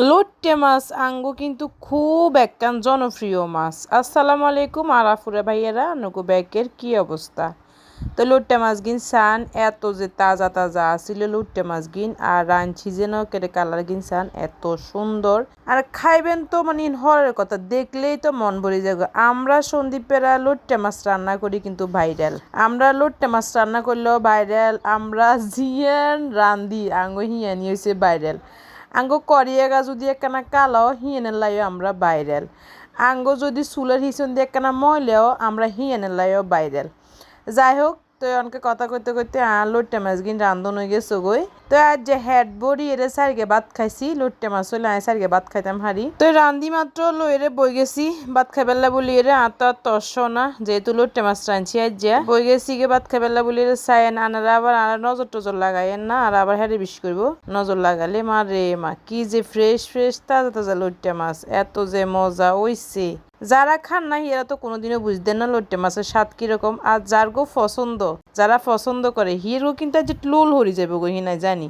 লোট্টে মাছ আঙ্গো কিন্তু খুব একখান জনপ্রিয় মাছ। আসসালামু আলাইকুম আরাফুরা ভাইয়েরা, নগো ব্যাগের কি অবস্থা? তো লোট্টে মাছ গিন সান এত যে তাজা তাজা আসিল লোট্টে মাছ গিন, আর রাঁধছি যেন কেটে কালার গিন সান এত সুন্দর। আর খাইবেন তো মানে হরের কথা দেখলেই তো মন ভরে যাবে। আমরা সন্দীপেরা লোট্টে মাছ রান্না করি কিন্তু ভাইরাল। আমরা লোট্টে মাছ রান্না করলেও ভাইরাল, আমরা জিয়ান রান্ধি আঙ্গো হিয়ানি হয়েছে ভাইরাল। আঙ্গো করিয়াগা যদি একখানা কালাও হিয়েনের লাইও আমরা ভাইরাল। আঙ্গো যদি চুলের হিসন দিয়ে একখানা ময়লাও আমরা হিয়েনের লাইও ভাইরাল। যাই হোক, তো অনেকে কথা কইতে কইতে লোট্টে মাছ গিন রান্ধন হয়ে গেছো গই। তো আজ যে হেড বড়ি এরে সারিকে ভাত খাইছি, লোট্টে মাছ হইলে আমি সারিকে ভাত খাইতাম হারি। তো রান্ধি মাত্র লইরে বই গেছি ভাত খাইবেলা বলি এরে আতা তস না, যেহেতু লোট্টে মাছ রাঁধছি আজ যা বই গেছি গে ভাত খাইবেলা বলি এরে চাইন আনারা আবার নজর টজর লাগাইয়েন না, আর আবার হ্যারে বিশ করবো নজর লাগালে মা রে মা, কি যে ফ্রেশ ফ্রেশ তাজা তাজা লোট্টে মাছ, এত যে মজা হইছে। যারা খান না এরা তো কোনোদিনও বুঝতেন না লোট্টে মাছের স্বাদ কিরকম। আর যার গো পছন্দ, যারা পছন্দ করে হিরো কিন্তু আজ লোল হরি যাবে গো হিনাই জানি।